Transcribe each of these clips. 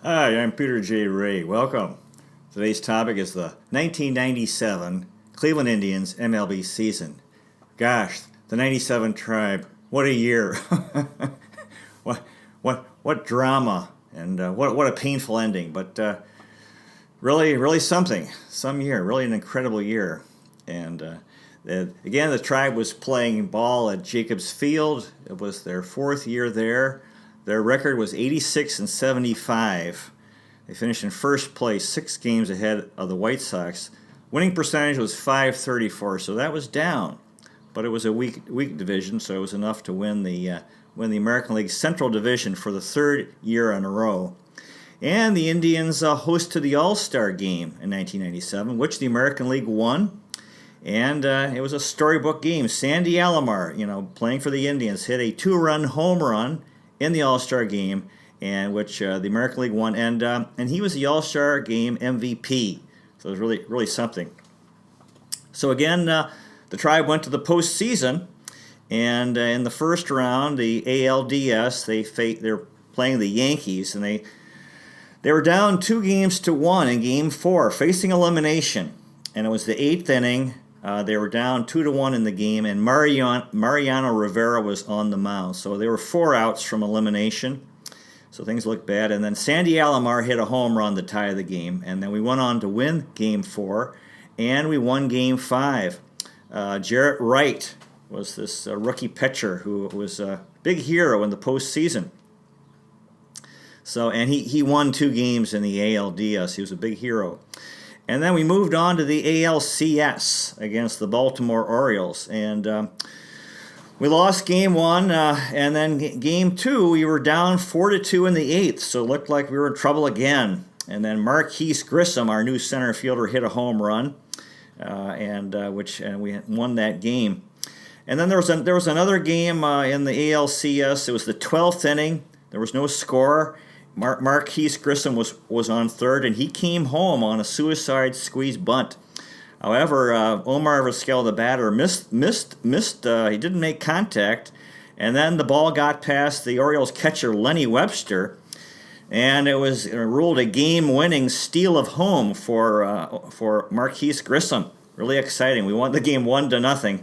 Hi, I'm Peter J. Ray. Welcome. Today's topic is the 1997 Cleveland Indians MLB season. Gosh, the 97 Tribe. What a year. what drama and what a painful ending, but really something. Some year, really an incredible year. And again, the Tribe was playing ball at Jacobs Field. It was their fourth year there. Their record was 86 and 75. They finished in first place, 6 games ahead of the White Sox. Winning percentage was .534, so that was down, but it was a weak division, so it was enough to win the American League Central Division for the third year in a row. And the Indians hosted the All-Star Game in 1997, which the American League won. And it was a storybook game. Sandy Alomar, playing for the Indians, hit a 2-run home run in the All-Star Game, and which the American League won, and he was the All-Star Game MVP. So it was really something. So again, the Tribe went to the postseason, and in the first round, the ALDS, they're playing the Yankees, and they were down 2-1 in Game 4, facing elimination, and it was the 8th inning. They were down 2-1 in the game, and Mariano Rivera was on the mound. So they were 4 outs from elimination. So things looked bad. And then Sandy Alomar hit a home run to tie the game. And then we went on to win Game 4, and we won Game 5. Jarrett Wright was this rookie pitcher who was a big hero in the postseason. So, and he won 2 games in the ALDS. He was a big hero. And then we moved on to the ALCS against the Baltimore Orioles. And we lost Game 1, and then Game 2, we were down 4-2 in the 8th, so it looked like we were in trouble again. And then Marquise Grissom, our new center fielder, hit a home run, and we won that game. And then there was another game in the ALCS. It was the 12th inning. There was no score. Marquise Grissom was on third, and he came home on a suicide squeeze bunt. However, Omar Vizquel, the batter, missed. He didn't make contact, and then the ball got past the Orioles catcher Lenny Webster, and it was ruled a game-winning steal of home for Marquise Grissom. Really exciting. We won the game 1-0,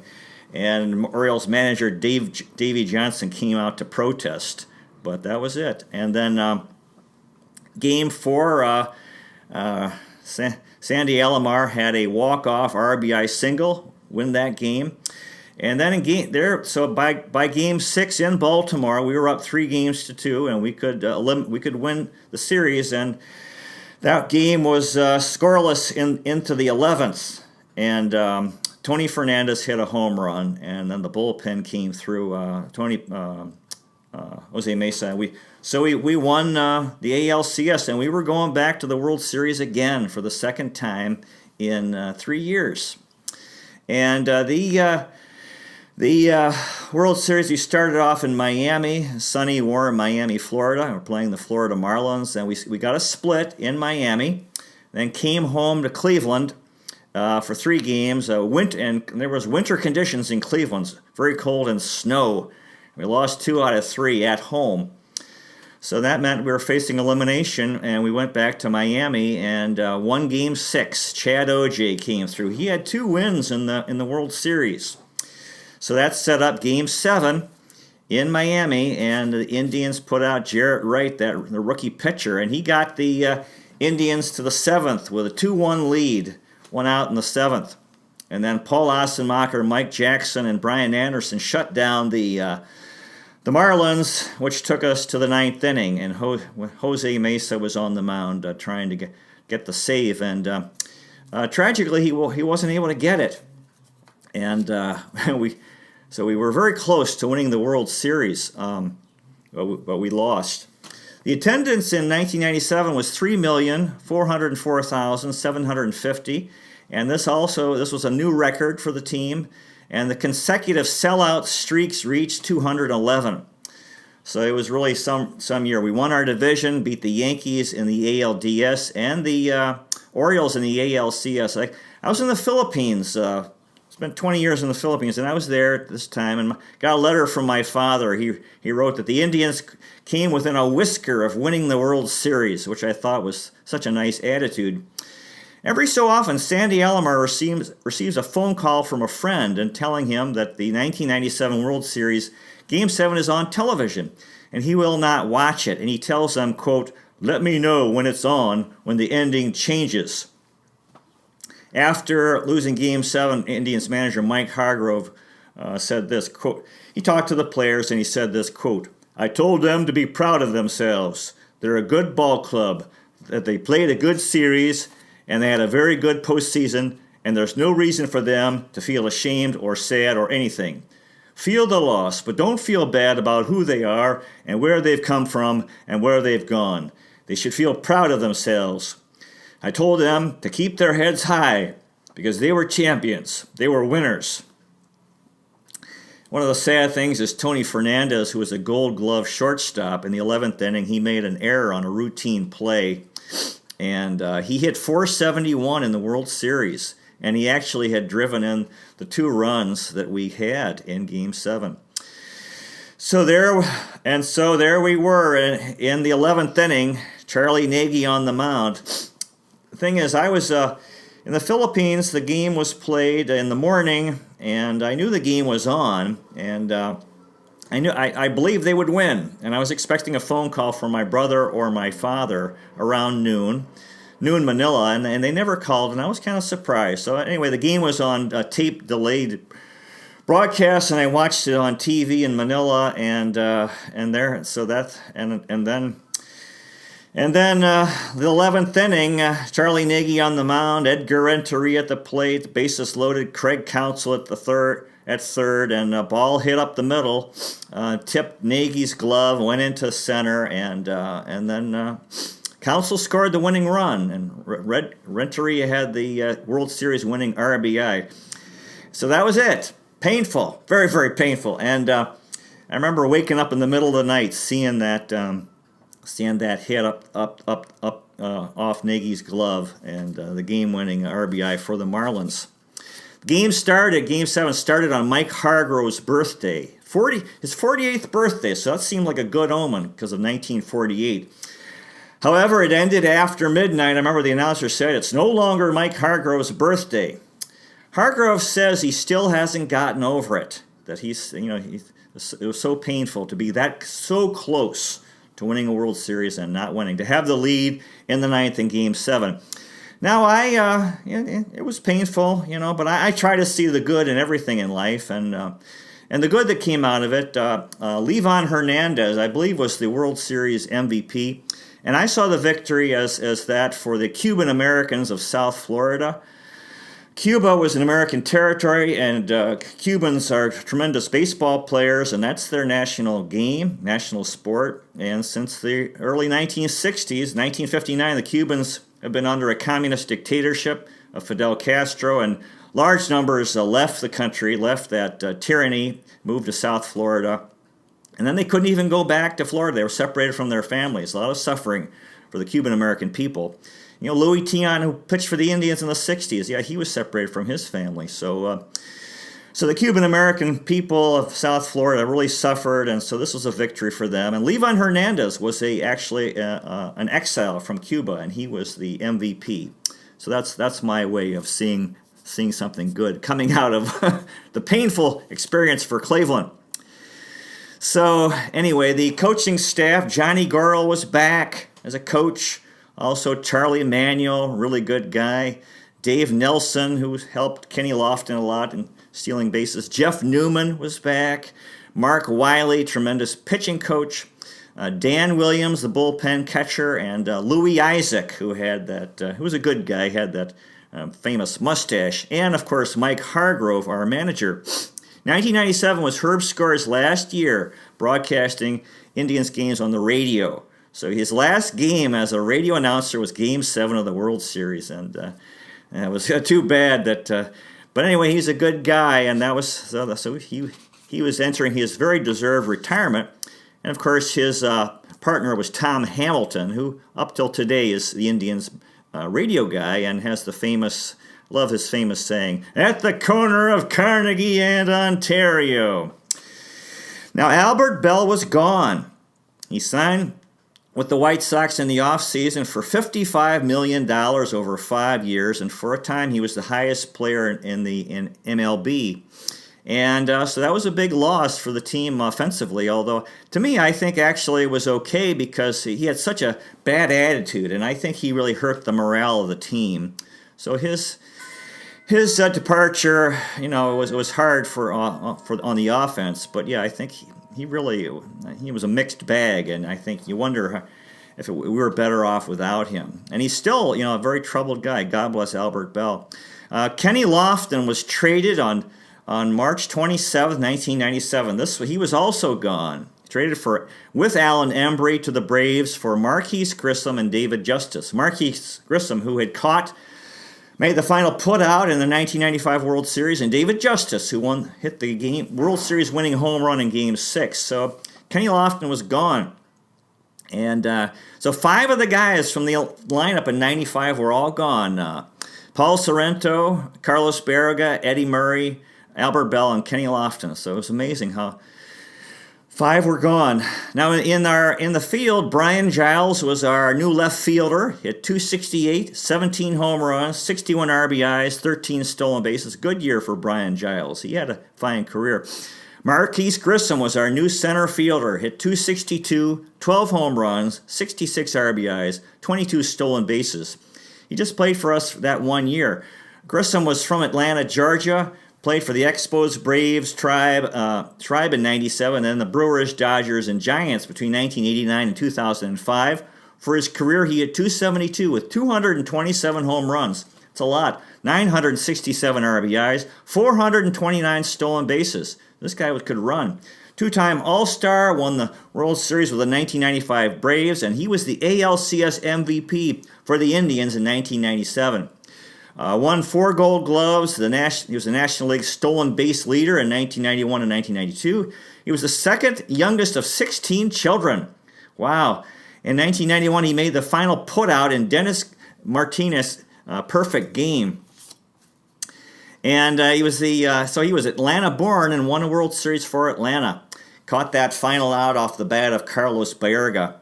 and Orioles manager Davey Johnson came out to protest, but that was it. And then Game 4, Sandy Alomar had a walk-off RBI single, win that game. And then by Game 6 in Baltimore, we were up 3-2, and we could win the series. And that game was scoreless into the 11th. And Tony Fernandez hit a home run, and then the bullpen came through. Jose Mesa. We won the ALCS, and we were going back to the World Series again for the second time in 3 years. And the World Series, we started off in Miami, sunny, warm Miami, Florida. We're playing the Florida Marlins, and we got a split in Miami, then came home to Cleveland for 3 games. And there was winter conditions in Cleveland, very cold and snow. We lost 2 out of 3 at home. So that meant we were facing elimination, and we went back to Miami and won Game 6. Chad OJ came through. He had 2 wins in the World Series. So that set up Game 7 in Miami, and the Indians put out Jarrett Wright, the rookie pitcher, and he got the Indians to the 7th with a 2-1 lead, 1 out in the 7th. And then Paul Ossenmacher, Mike Jackson, and Brian Anderson shut down the Marlins, which took us to the 9th inning, and Jose Mesa was on the mound trying to get the save, and tragically he wasn't able to get it, and we were very close to winning the World Series, but we lost. The attendance in 1997 was 3,404,750, and this was a new record for the team. And the consecutive sellout streaks reached 211. So it was really some year. We won our division, beat the Yankees in the ALDS and the Orioles in the ALCS. I was in the Philippines spent 20 years in the Philippines, and I was there at this time, and got a letter from my father. He wrote that the Indians came within a whisker of winning the World Series, which I thought was such a nice attitude. Every so often, Sandy Alomar receives a phone call from a friend and telling him that the 1997 World Series Game 7 is on television, and he will not watch it. And he tells them, quote, "Let me know when it's on, when the ending changes." After losing Game 7, Indians manager Mike Hargrove said this, quote, he talked to the players and he said this, quote, "I told them to be proud of themselves. They're a good ball club, that they played a good series, and they had a very good postseason, and there's no reason for them to feel ashamed or sad or anything. Feel the loss, but don't feel bad about who they are and where they've come from and where they've gone. They should feel proud of themselves. I told them to keep their heads high because they were champions. They were winners." One of the sad things is Tony Fernandez, who was a Gold Glove shortstop in the 11th inning, he made an error on a routine play, and he hit .471 in the World Series, and he actually had driven in the 2 runs that we had in Game 7. So there we were in the 11th inning, Charlie Nagy on the mound. The thing is, I was in the Philippines. The game was played in the morning, and I knew the game was on, and I believed they would win. And I was expecting a phone call from my brother or my father around noon Manila, and they never called, and I was kind of surprised. So anyway, the game was on tape delayed broadcast, and I watched it on TV in Manila, and then the 11th inning, Charlie Nagy on the mound, Edgar Renteria at the plate, bases loaded, Craig Counsell at third, and a ball hit up the middle, tipped Nagy's glove, went into center, and then Counsell scored the winning run, and Renteria had the World Series winning RBI. So that was it. Painful, very, very painful. And I remember waking up in the middle of the night, seeing that hit up off Nagy's glove, and the game-winning RBI for the Marlins. Game 7 started on Mike Hargrove's birthday, his 48th birthday, so that seemed like a good omen because of 1948. However, it ended after midnight. I remember the announcer said, "It's no longer Mike Hargrove's birthday." Hargrove says he still hasn't gotten over it, that it was so painful to be so close to winning a World Series and not winning, to have the lead in the 9th in Game 7. Now, it was painful, but I try to see the good in everything in life, and the good that came out of it, Livan Hernandez, I believe, was the World Series MVP, and I saw the victory as that for the Cuban Americans of South Florida. Cuba was an American territory, and Cubans are tremendous baseball players, and that's their national game, national sport. And since the early 1960s, 1959, the Cubans have been under a communist dictatorship of Fidel Castro, and large numbers left the country, left that tyranny, moved to South Florida. And then they couldn't even go back to Florida. They were separated from their families. A lot of suffering for the Cuban-American people. Louis Tiant, who pitched for the Indians in the 60s, he was separated from his family. So the Cuban-American people of South Florida really suffered, and so this was a victory for them. And Livan Hernandez was actually an exile from Cuba, and he was the MVP. So that's my way of seeing something good coming out of the painful experience for Cleveland. So anyway, the coaching staff, Johnny Gorel was back as a coach. Also, Charlie Manuel, really good guy. Dave Nelson, who helped Kenny Lofton a lot in stealing bases. Jeff Newman was back. Mark Wiley, tremendous pitching coach. Dan Williams, the bullpen catcher, and Louis Isaac, who was a good guy, had that famous mustache. And, of course, Mike Hargrove, our manager. 1997 was Herb Score's last year broadcasting Indians games on the radio. So his last game as a radio announcer was Game 7 of the World Series, and it was too bad that. But anyway, he's a good guy, and that was so he was entering his very deserved retirement, and of course his partner was Tom Hamilton, who up till today is the Indians' radio guy and has the famous Love his famous saying, "At the corner of Carnegie and Ontario." Now, Albert Bell was gone. He signed with the White Sox in the offseason for $55 million over 5 years, and for a time he was the highest player in MLB. And so that was a big loss for the team offensively, although to me I think actually it was okay because he had such a bad attitude, and I think he really hurt the morale of the team. So his departure, was hard for on the offense, but yeah, I think he was a mixed bag, and I think you wonder if we were better off without him. And he's still, a very troubled guy. God bless Albert Bell. Kenny Lofton was traded on March 27, 1997. He was also gone. Traded with Alan Embry to the Braves for Marquise Grissom and David Justice. Marquise Grissom, who had made the final putout in the 1995 World Series, and David Justice, who hit the World Series winning home run in Game 6. So Kenny Lofton was gone. And so 5 of the guys from the lineup in 95 were all gone. Paul Sorrento, Carlos Berga, Eddie Murray, Albert Bell, and Kenny Lofton. So it was amazing how 5 were gone. Now in the field, Brian Giles was our new left fielder. Hit .268, 17 home runs, 61 RBIs, 13 stolen bases. Good year for Brian Giles. He had a fine career. Marquise Grissom was our new center fielder. Hit .262, 12 home runs, 66 RBIs, 22 stolen bases. He just played for us that 1 year. Grissom was from Atlanta, Georgia. Played for the Expos, Braves, Tribe in 97, and then the Brewers, Dodgers, and Giants between 1989 and 2005. For his career, he hit .272 with 227 home runs. It's a lot. 967 RBIs, 429 stolen bases. This guy could run. 2-time All-Star, won the World Series with the 1995 Braves, and he was the ALCS MVP for the Indians in 1997. Won 4 Gold Gloves. He was the National League stolen base leader in 1991 and 1992. He was the second youngest of 16 children. Wow. In 1991, he made the final putout in Dennis Martinez' perfect game. And he was Atlanta born and won a World Series for Atlanta. Caught that final out off the bat of Carlos Baerga.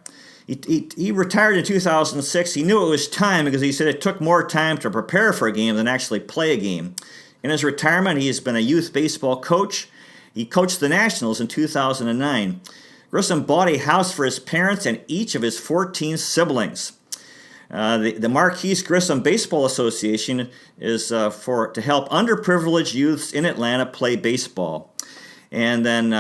He retired in 2006. He knew it was time because he said it took more time to prepare for a game than actually play a game. In his retirement, he has been a youth baseball coach. He coached the Nationals in 2009. Grissom bought a house for his parents and each of his 14 siblings. The Marquise Grissom Baseball Association is to help underprivileged youths in Atlanta play baseball. And then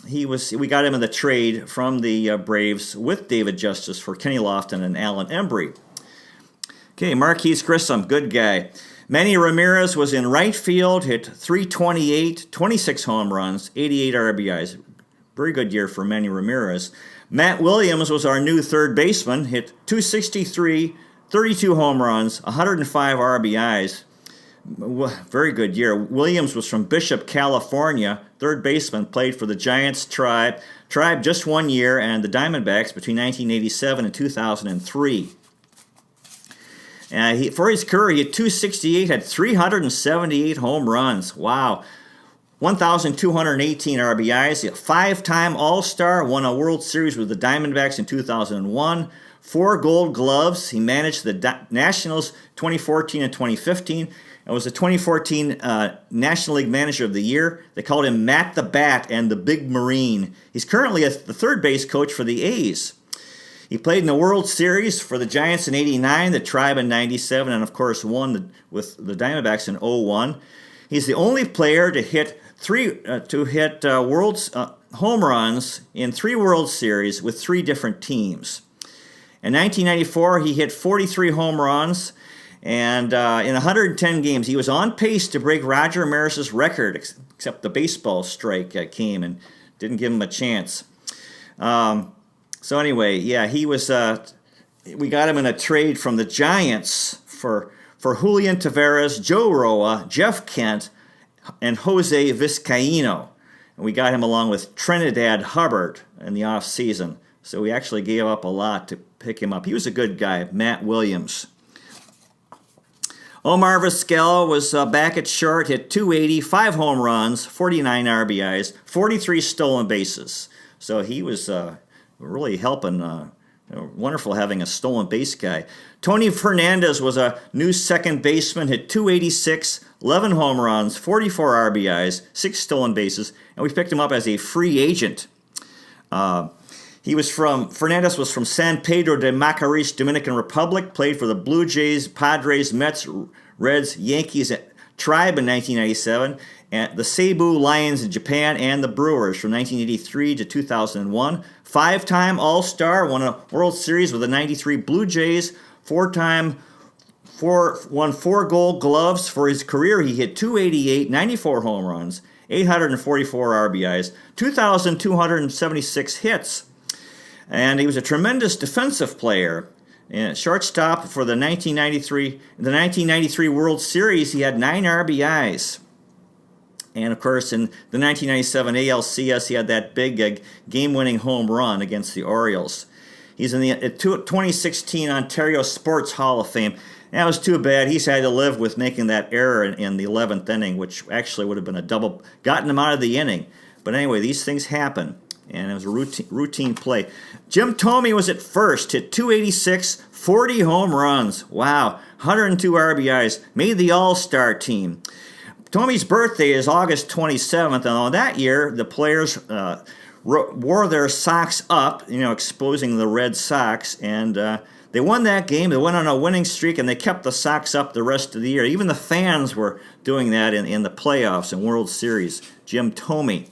we got him in the trade from the Braves with David Justice for Kenny Lofton and Alan Embry. Okay, Marquise Grissom, good guy. Manny Ramirez was in right field, hit .328, 26 home runs, 88 RBIs. Very good year for Manny Ramirez. Matt Williams was our new third baseman, hit .263, 32 home runs, 105 RBIs. Very good year. Williams was from Bishop, California, third baseman, played for the Giants, Tribe just 1 year, and the Diamondbacks between 1987 and 2003. For his career, he had .268, had 378 home runs. Wow. 1,218 RBIs, a 5-time All-Star, won a World Series with the Diamondbacks in 2001, 4 Gold Gloves. He managed the Nationals 2014 and 2015, and was the 2014 National League Manager of the Year. They called him Matt the Bat and the Big Marine. He's currently the third base coach for the A's. He played in the World Series for the Giants in '89, the Tribe in '97, and of course won with the Diamondbacks in '01. He's the only player to hit home runs in 3 World Series with 3 different teams. In 1994, he hit 43 home runs, and in 110 games, he was on pace to break Roger Maris's record, except the baseball strike came and didn't give him a chance. So anyway, yeah, he was. We got him in a trade from the Giants for Julian Taveras, Joe Roa, Jeff Kent, and Jose Vizcaíno. And we got him along with Trinidad Hubbard in the offseason. So we actually gave up a lot to pick him up. He was a good guy, Matt Williams. Omar Vizquel was back at short, hit 280, 5 home runs, 49 RBIs, 43 stolen bases. So he was really helping. Wonderful having a stolen base guy. Tony Fernandez was a new second baseman, hit 286, 11 home runs, 44 RBIs, 6 stolen bases, and we picked him up as a free agent. Fernandez was from San Pedro de Macorís, Dominican Republic, played for the Blue Jays, Padres, Mets, Reds, Yankees, Tribe in 1997, and the Seibu Lions in Japan, and the Brewers from 1983 to 2001. 5-time All-Star, won a World Series with the 93 Blue Jays, won 4 Gold Gloves. For his career, he hit 288, 94 home runs, 844 RBIs, 2,276 hits. And he was a tremendous defensive player. And shortstop for the 1993 World Series, he had 9 RBIs. And, of course, in the 1997 ALCS, he had that big game-winning home run against the Orioles. He's in the 2016 Ontario Sports Hall of Fame. That was too bad. He's had to live with making that error in the 11th inning, which actually would have been a double, gotten him out of the inning. But anyway, these things happen, and it was a routine play. Jim Thome was at first, hit 286, 40 home runs. Wow, 102 RBIs, made the All-Star team. Tome's birthday is August 27th, and on that year, the players wore their socks up, exposing the Red Sox, and they won that game. They went on a winning streak, and they kept the socks up the rest of the year. Even the fans were doing that in the playoffs and World Series. Jim Thome.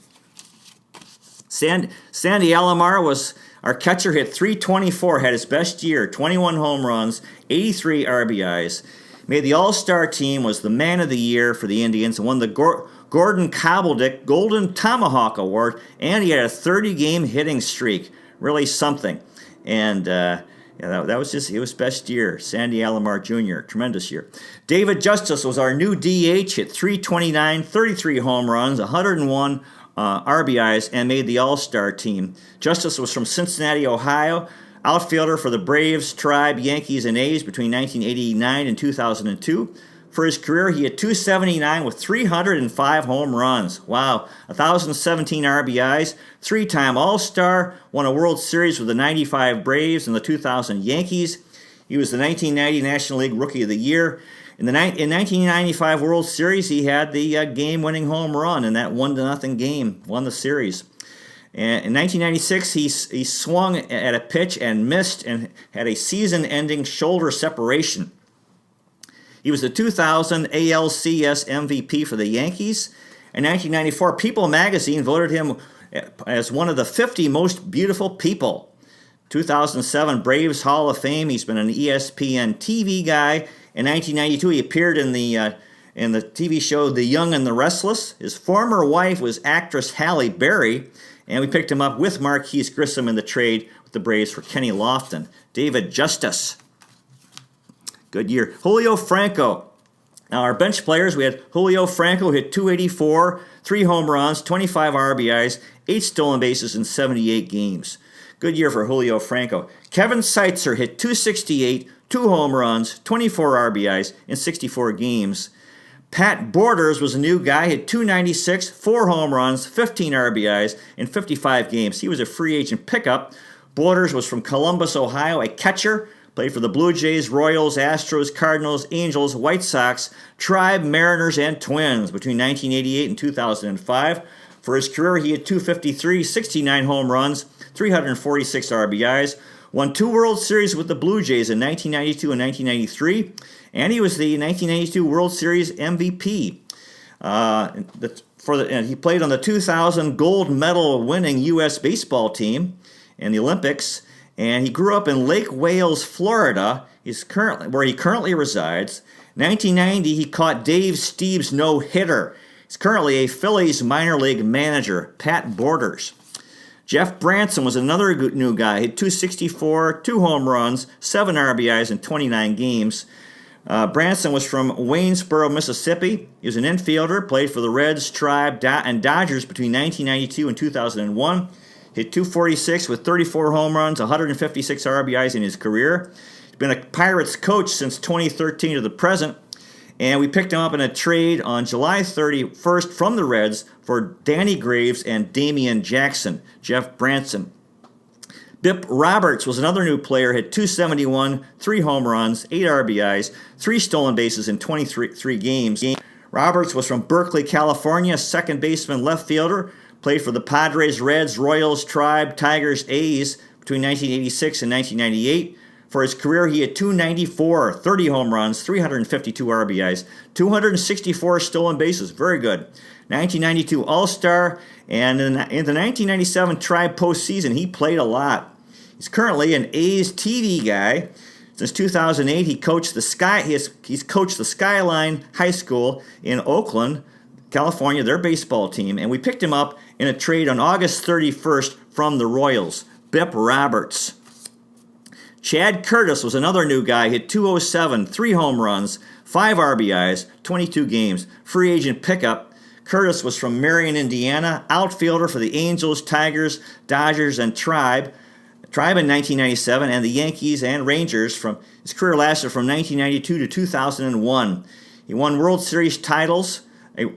Sandy Alomar was our catcher, hit 324, had his best year, 21 home runs, 83 RBIs. Made the All-Star team, was the man of the year for the Indians, and won the Gordon Cobbledick Golden Tomahawk Award, and he had a 30-game hitting streak. Really something. And that was his best year. Sandy Alomar Jr., tremendous year. David Justice was our new DH, hit 329, 33 home runs, 101 RBIs, and made the All-Star team. Justice was from Cincinnati, Ohio. Outfielder for the Braves, Tribe, Yankees, and A's between 1989 and 2002. For his career, he hit 279 with 305 home runs. Wow, 1,017 RBIs, 3-time All-Star, won a World Series with the 95 Braves and the 2000 Yankees. He was the 1990 National League Rookie of the Year. In 1995 World Series, he had the game-winning home run in that 1-0 game, won the series. And in 1996, he swung at a pitch and missed and had a season-ending shoulder separation. He was the 2000 ALCS MVP for the Yankees. In 1994, People magazine voted him as one of the 50 most beautiful people. 2007 Braves Hall of Fame. He's been an ESPN TV guy. In 1992, he appeared in the TV show The Young and the Restless. His former wife was actress Halle Berry. And we picked him up with Marquise Grissom in the trade with the Braves for Kenny Lofton. David Justice. Good year. Julio Franco. Now our bench players, we had Julio Franco, hit 284, 3 home runs, 25 RBIs, 8 stolen bases in 78 games. Good year for Julio Franco. Kevin Seitzer hit 268, 2 home runs, 24 RBIs in 64 games. Pat Borders was a new guy, hit 296, 4 home runs, 15 RBIs in 55 games. He was a free agent pickup. Borders was from Columbus, Ohio, a catcher, played for the Blue Jays, Royals, Astros, Cardinals, Angels, White Sox, Tribe, Mariners, and Twins between 1988 and 2005. For his career, he had 253, 69 home runs, 346 RBIs, won 2 World Series with the Blue Jays in 1992 and 1993, and he was the 1992 World Series MVP. He played on the 2000 gold medal winning U.S. baseball team in the Olympics, and he grew up in Lake Wales, Florida, where he currently resides. 1990, he caught Dave Steve's no-hitter. He's currently a Phillies minor league manager, Pat Borders. Jeff Branson was another new guy. He had 264, 2 home runs, 7 RBIs in 29 games. Branson was from Waynesboro, Mississippi. He was an infielder, played for the Reds, Tribe, and Dodgers between 1992 and 2001. Hit 246 with 34 home runs, 156 RBIs in his career. He's been a Pirates coach since 2013 to the present. And we picked him up in a trade on July 31st from the Reds for Danny Graves and Damian Jackson. Jeff Branson. Bip Roberts was another new player, hit .271, 3 home runs, 8 RBIs, 3 stolen bases in 23 games. Roberts was from Berkeley, California, second baseman, left fielder, played for the Padres, Reds, Royals, Tribe, Tigers, A's between 1986 and 1998. For his career, he had .294, 30 home runs, 352 RBIs, 264 stolen bases. Very good. 1992 All-Star, and in the 1997 Tribe postseason, he played a lot. He's currently an A's TV guy. Since 2008, he's coached the Skyline High School in Oakland, California, their baseball team, and we picked him up in a trade on August 31st from the Royals. Bip Roberts. Chad Curtis was another new guy, hit .207, 3 home runs, 5 RBIs, 22 games. Free agent pickup. Curtis was from Marion, Indiana, outfielder for the Angels, Tigers, Dodgers, and Tribe in 1997, and the Yankees and Rangers. His career lasted from 1992 to 2001. He won World Series titles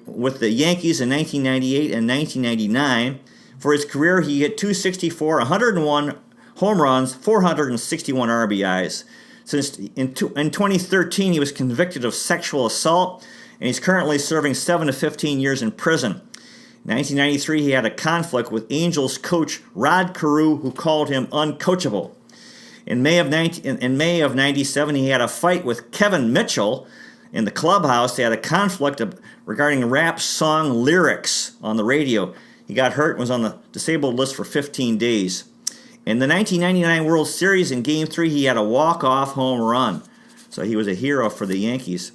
with the Yankees in 1998 and 1999. For his career, he hit .264, 101 home runs, 461 RBIs. Since in 2013, he was convicted of sexual assault, and he's currently serving 7 to 15 years in prison. In 1993, he had a conflict with Angels coach Rod Carew, who called him uncoachable. In May of 97, he had a fight with Kevin Mitchell in the clubhouse. They had a conflict regarding rap song lyrics on the radio. He got hurt and was on the disabled list for 15 days. In the 1999 World Series, in Game 3, he had a walk-off home run. So he was a hero for the Yankees.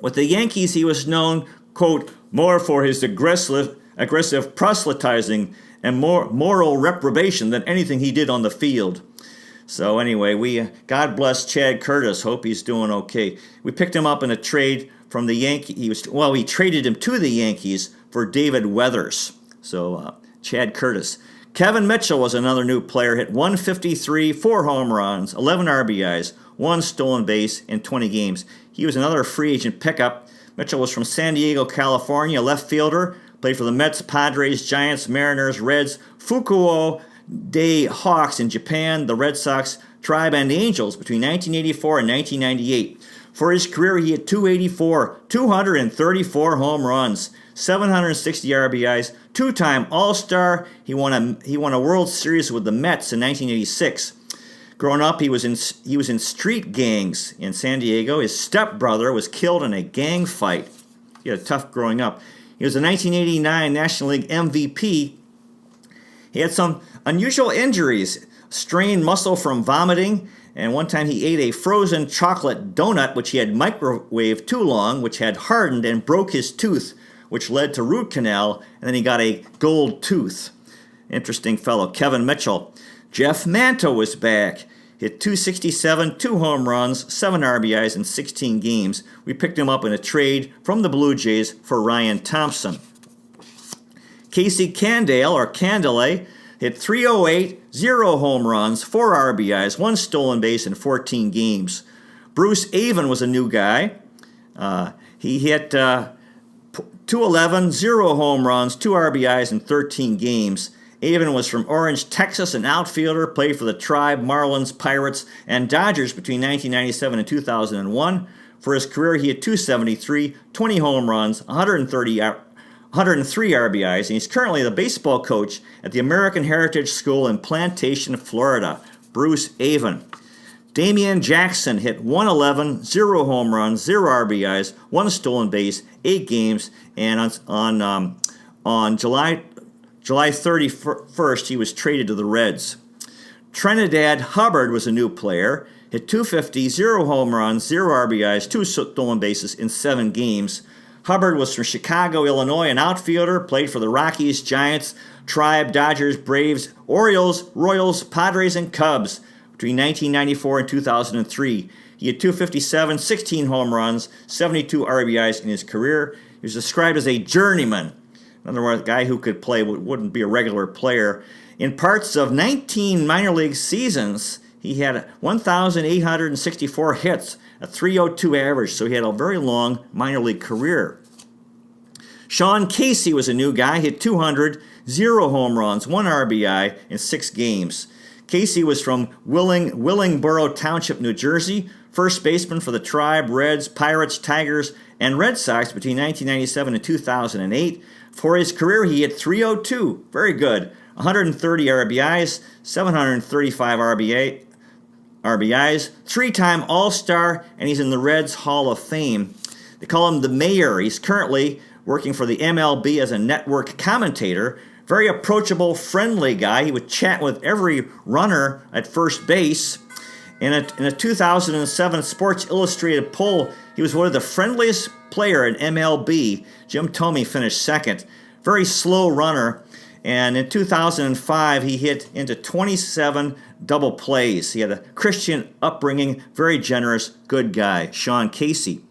With the Yankees, he was known, quote, more for his aggressive proselytizing and more moral reprobation than anything he did on the field. So anyway, God bless Chad Curtis. Hope he's doing okay. We picked him up in a trade from the Yankees. He traded him to the Yankees for David Weathers. So Chad Curtis. Kevin Mitchell was another new player, hit .153, 4 home runs, 11 RBIs, 1 stolen base in 20 games. He was another free agent pickup. Mitchell was from San Diego, California, left fielder, played for the Mets, Padres, Giants, Mariners, Reds, Fukuoka Day Hawks in Japan, the Red Sox, Tribe, and Angels between 1984 and 1998. For his career, he hit .284, 234 home runs, 760 RBIs, 2-time All-Star. He won a World Series with the Mets in 1986. Growing up, he was in street gangs in San Diego. His stepbrother was killed in a gang fight. He had a tough growing up. He was a 1989 National League MVP. He had some unusual injuries, strained muscle from vomiting, and one time he ate a frozen chocolate donut, which he had microwaved too long, which had hardened and broke his tooth, which led to root canal, and then he got a gold tooth. Interesting fellow. Kevin Mitchell. Jeff Manto was back. Hit .267, 2 home runs, 7 RBIs in 16 games. We picked him up in a trade from the Blue Jays for Ryan Thompson. Casey Candaele hit .308, 0 home runs, 4 RBIs, 1 stolen base in 14 games. Bruce Avon was a new guy. He hit .211, 0 home runs, 2 RBIs in 13 games. Avon was from Orange, Texas, an outfielder, played for the Tribe, Marlins, Pirates, and Dodgers between 1997 and 2001. For his career, he had .273, 20 home runs, 103 RBIs, and he's currently the baseball coach at the American Heritage School in Plantation, Florida. Bruce Avon. Damian Jackson hit .111, 0 home runs, 0 RBIs, 1 stolen base, 8 games, and on July 31st, he was traded to the Reds. Trinidad Hubbard was a new player, hit .250, 0 home runs, 0 RBIs, 2 stolen bases in 7 games. Hubbard was from Chicago, Illinois, an outfielder, played for the Rockies, Giants, Tribe, Dodgers, Braves, Orioles, Royals, Padres, and Cubs between 1994 and 2003. He had .257, 16 home runs, 72 RBIs in his career. He was described as a journeyman. In other words, a guy who could play wouldn't be a regular player. In parts of 19 minor league seasons, He had 1,864 hits, a .302 average, so he had a very long minor league career. Sean Casey was a new guy, hit 200, 0 home runs, 1 RBI in 6 games. Casey was from Willingboro Township, New Jersey, first baseman for the Tribe, Reds, Pirates, Tigers, and Red Sox between 1997 and 2008. For his career, he hit .302, very good, 130 RBIs, 735 RBIs, 3-time All-Star, and he's in the Reds Hall of Fame. They call him the Mayor. He's currently working for the MLB as a network commentator. Very approachable, friendly guy. He would chat with every runner at first base. In a 2007 Sports Illustrated poll, he was voted the friendliest player in MLB. Jim Thome finished second. Very slow runner. And in 2005, he hit into 27 double plays. He had a Christian upbringing, very generous, good guy, Sean Casey.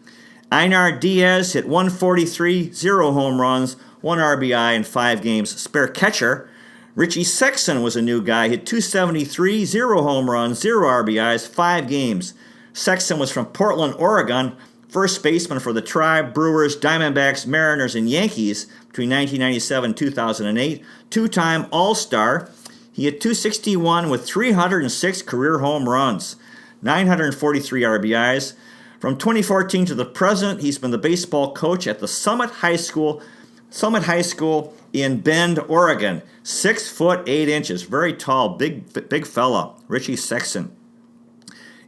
Einar Diaz hit 143, 0 home runs, 1 RBI in 5 games, spare catcher. Richie Sexson was a new guy, hit 273, 0 home runs, 0 RBIs, 5 games. Sexson was from Portland, Oregon, first baseman for the Tribe, Brewers, Diamondbacks, Mariners, and Yankees between 1997 and 2008. 2-time All-Star. He hit .261 with 306 career home runs, 943 RBIs. From 2014 to the present, he's been the baseball coach at the Summit High School in Bend, Oregon. 6 foot 8 inches, very tall, big fella, Richie Sexson.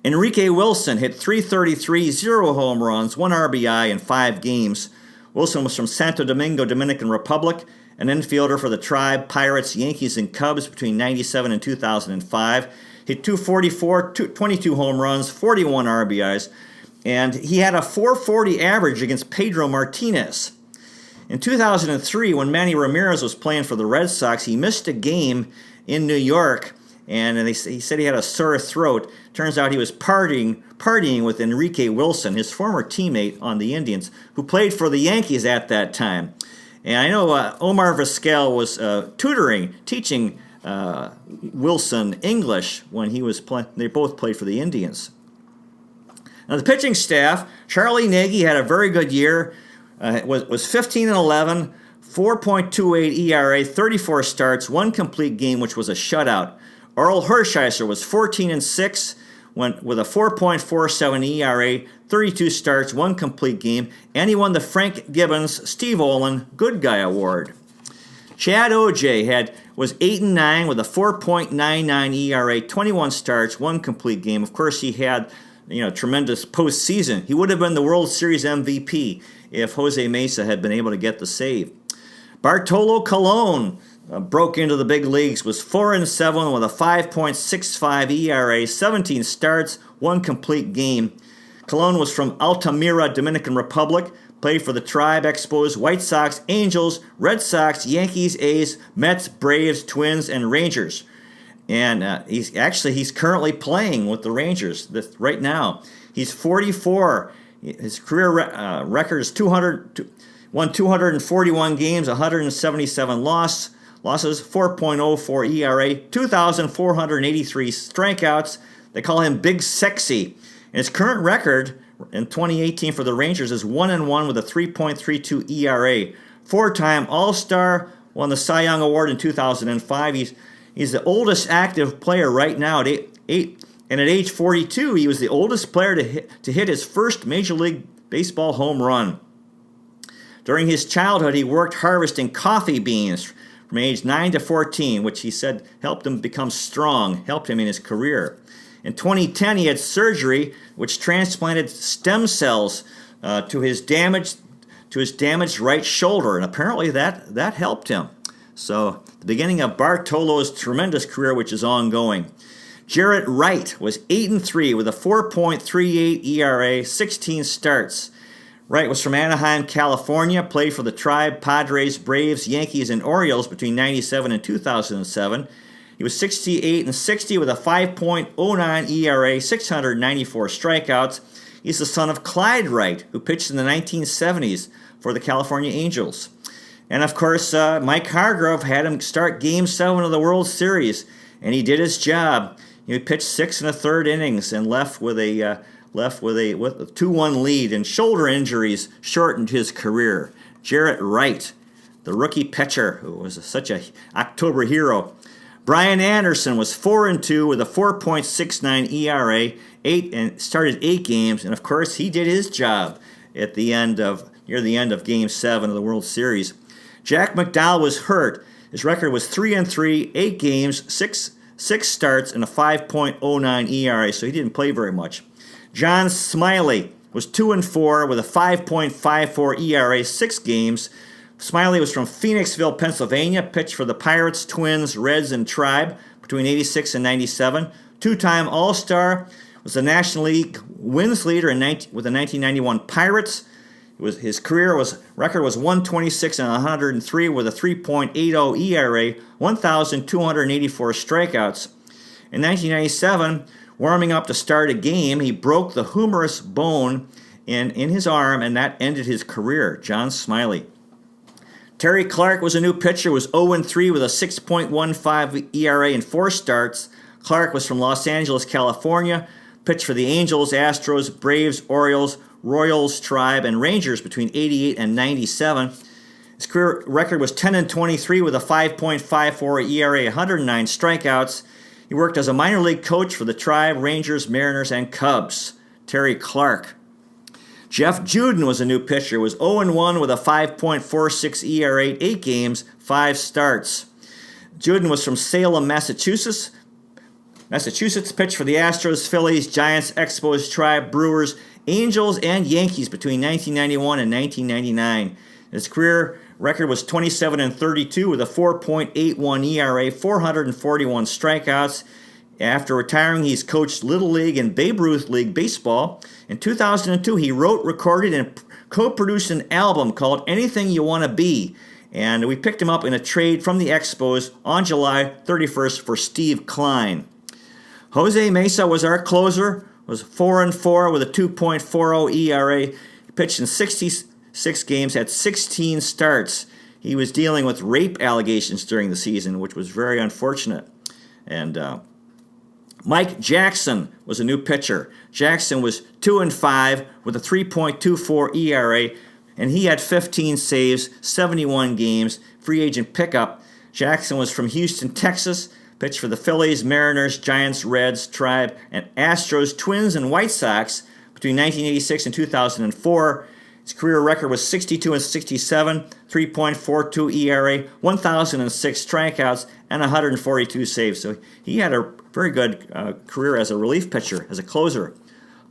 Enrique Wilson hit .333, 0 home runs, 1 RBI in 5 games. Wilson was from Santo Domingo, Dominican Republic, an infielder for the Tribe, Pirates, Yankees, and Cubs between 1997 and 2005. Hit .244, 22 home runs, 41 RBIs, and he had a .440 average against Pedro Martinez. In 2003, when Manny Ramirez was playing for the Red Sox, he missed a game in New York, and he said he had a sore throat. Turns out he was partying with Enrique Wilson, his former teammate on the Indians, who played for the Yankees at that time. And I know Omar Vizquel was teaching Wilson English when he was playing. They both played for the Indians. Now the pitching staff, Charlie Nagy had a very good year. Was 15-11, 4.28 ERA, 34 starts, 1 complete game, which was a shutout. Orel Hershiser was 14-6, with a 4.47 ERA, 32 starts, 1 complete game, and he won the Frank Gibbons Steve Olin Good Guy Award. Chad Oj was 8-9 with a 4.99 ERA, 21 starts, 1 complete game. Of course, he had tremendous postseason. He would have been the World Series MVP if Jose Mesa had been able to get the save. Bartolo Colon broke into the big leagues, was 4-7 with a 5.65 ERA, 17 starts, 1 complete game. Colon was from Altamira, Dominican Republic, played for the Tribe, Expos, White Sox, Angels, Red Sox, Yankees, A's, Mets, Braves, Twins, and Rangers. And he's currently playing with the Rangers right now. He's 44. His career record is 241 games, 177 losses, 4.04 ERA, 2,483 strikeouts. They call him Big Sexy. And his current record in 2018 for the Rangers is 1-1 with a 3.32 ERA. 4-time All-Star, won the Cy Young Award in 2005. He's the oldest active player right now at and at age 42, he was the oldest player to hit his first Major League Baseball home run. During his childhood, he worked harvesting coffee beans from age 9 to 14, which he said helped him become strong, helped him in his career. In 2010, he had surgery which transplanted stem cells to his damaged right shoulder, and apparently that helped him. So the beginning of Bartolo's tremendous career, which is ongoing. Jarrett Wright was 8-3 with a 4.38 ERA, 16 starts. Wright was from Anaheim, California, played for the Tribe, Padres, Braves, Yankees, and Orioles between 1997 and 2007. He was 68-60 with a 5.09 ERA, 694 strikeouts. He's the son of Clyde Wright, who pitched in the 1970s for the California Angels. And of course, Mike Hargrove had him start Game 7 of the World Series, and he did his job. He pitched 6 1/3 innings and left with a 2-1 lead, and shoulder injuries shortened his career. Jarrett Wright, the rookie pitcher, who was such a October hero. Brian Anderson was 4-2 with a 4.69 ERA, started 8 games, and of course he did his job at near the end of Game 7 of the World Series. Jack McDowell was hurt. His record was 3-3, 8 games, 6 starts, and a 5.09 ERA, so he didn't play very much. John Smiley was 2-4 with a 5.54 ERA, 6 games. Smiley was from Phoenixville, Pennsylvania, pitched for the Pirates, Twins, Reds, and Tribe between 86 and 97. Two-time All-Star, was the National League wins leader with the 1991 Pirates. His record was 126 and 103 with a 3.80 ERA, 1,284 strikeouts. In 1997, warming up to start a game, he broke the humerus bone in his arm, and that ended his career. John Smiley. Terry Clark was a new pitcher, was 0-3 with a 6.15 ERA in 4 starts. Clark was from Los Angeles, California, pitched for the Angels, Astros, Braves, Orioles, Royals, Tribe, and Rangers between 88 and 97. His career record was 10-23 with a 5.54 ERA, 109 strikeouts. He worked as a minor league coach for the Tribe, Rangers, Mariners, and Cubs. Terry Clark. Jeff Juden was a new pitcher, was 0-1 with a 5.46 ERA, 8 games, 5 starts. Juden was from Salem, Massachusetts, pitched for the Astros, Phillies, Giants, Expos, Tribe, Brewers, Angels, and Yankees between 1991 and 1999. His career record was 27-32 with a 4.81 ERA, 441 strikeouts. After retiring, he's coached Little League and Babe Ruth League Baseball. In 2002, he wrote, recorded, and co-produced an album called Anything You Want to Be, and we picked him up in a trade from the Expos on July 31st for Steve Klein. Jose Mesa was our closer, was 4-4 with a 2.40 ERA. He pitched in 66 games, had 16 starts. He was dealing with rape allegations during the season, which was very unfortunate. And Mike Jackson was a new pitcher. Jackson was 2-5 with a 3.24 ERA, and he had 15 saves, 71 games, free agent pickup. Jackson was from Houston, Texas, pitched for the Phillies, Mariners, Giants, Reds, Tribe, and Astros, Twins, and White Sox between 1986 and 2004. His career record was 62-67, 3.42 ERA, 1,006 strikeouts, and 142 saves. So he had a very good career as a relief pitcher, as a closer.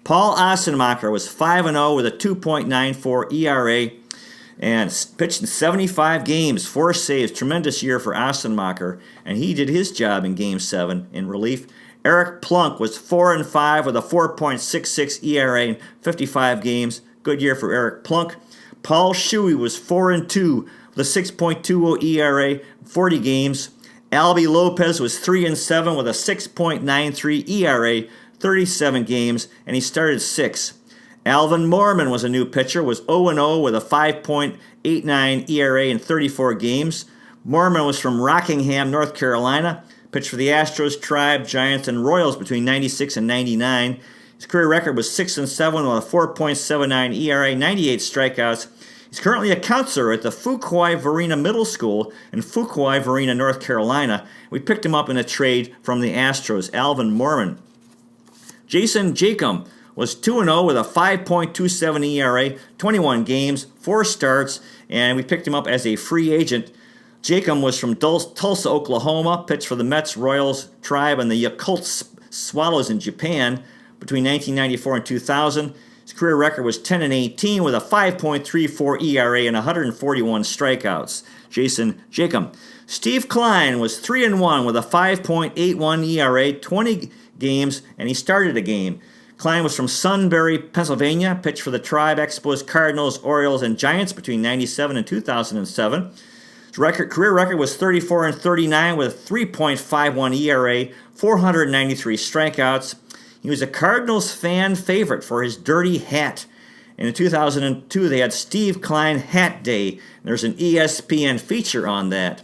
Paul Assenmacher was 5-0 with a 2.94 ERA and pitched in 75 games, 4 saves. Tremendous year for Assenmacher, and he did his job in Game 7 in relief. Eric Plunk was 4-5 with a 4.66 ERA in 55 games. Good year for Eric Plunk. Paul Shuey was 4-2 with a 6.20 ERA, 40 games. Albie Lopez was 3-7 with a 6.93 ERA, 37 games, and he started 6. Alvin Mormon was a new pitcher, was 0-0 with a 5.89 ERA in 34 games. Mormon was from Rockingham, North Carolina, pitched for the Astros, Tribe, Giants, and Royals between 96 and 99. His career record was 6-7 with a 4.79 ERA, 98 strikeouts. He's currently a counselor at the Fuquay Varina Middle School in Fuquay Varina, North Carolina. We picked him up in a trade from the Astros, Alvin Mormon. Jason Jacom was 2-0 with a 5.27 ERA, 21 games, 4 starts, and we picked him up as a free agent. Jacom was from Tulsa, Oklahoma, pitched for the Mets, Royals, Tribe, and the Yakult Swallows in Japan between 1994 and 2000. His career record was 10-18 with a 5.34 ERA and 141 strikeouts. Jason Jacom. Steve Klein was 3-1 with a 5.81 ERA, 20 games, and he started a game. Klein was from Sunbury, Pennsylvania, pitched for the Tribe, Expos, Cardinals, Orioles, and Giants between 1997 and 2007. His career record was 34-39 with a 3.51 ERA, 493 strikeouts. He was a Cardinals fan favorite for his dirty hat. And in 2002, they had Steve Klein Hat Day. There's an ESPN feature on that.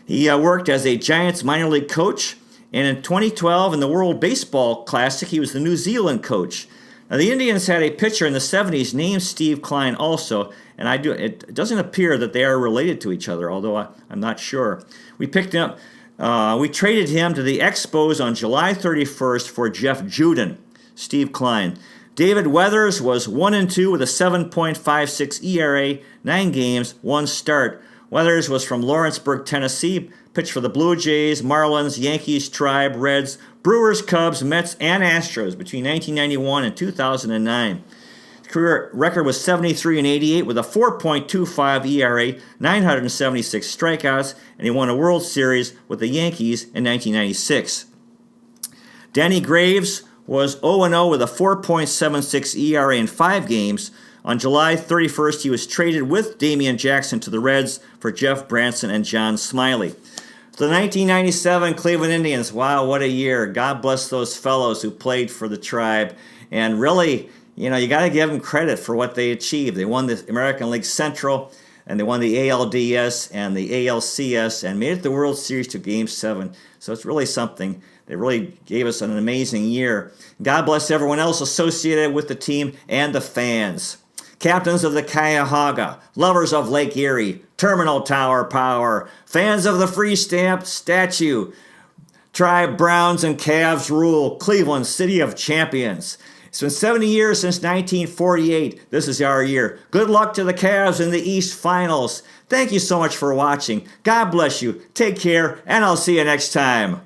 He worked as a Giants minor league coach And in 2012, in the World Baseball Classic, he was the New Zealand coach. Now, the Indians had a pitcher in the 70s named Steve Kline also, and it doesn't appear that they are related to each other, although I'm not sure. We traded him to the Expos on July 31st for Jeff Juden, Steve Kline. David Weathers was 1-2 with a 7.56 ERA, 9 games, 1 start. Weathers was from Lawrenceburg, Tennessee, pitched for the Blue Jays, Marlins, Yankees, Tribe, Reds, Brewers, Cubs, Mets, and Astros between 1991 and 2009. His career record was 73-88 with a 4.25 ERA, 976 strikeouts, and he won a World Series with the Yankees in 1996. Danny Graves was 0-0 with a 4.76 ERA in 5 games. On July 31st, he was traded with Damian Jackson to the Reds for Jeff Branson and John Smiley. The 1997 Cleveland Indians, wow, what a year. God bless those fellows who played for the Tribe. And really, you got to give them credit for what they achieved. They won the American League Central, and they won the ALDS and the ALCS, and made it to the World Series to Game 7. So it's really something. They really gave us an amazing year. God bless everyone else associated with the team and the fans. Captains of the Cuyahoga, lovers of Lake Erie, Terminal Tower Power, fans of the Free Stamp statue, Tribe Browns and Cavs rule, Cleveland, City of Champions. It's been 70 years since 1948. This is our year. Good luck to the Cavs in the East Finals. Thank you so much for watching. God bless you. Take care, and I'll see you next time.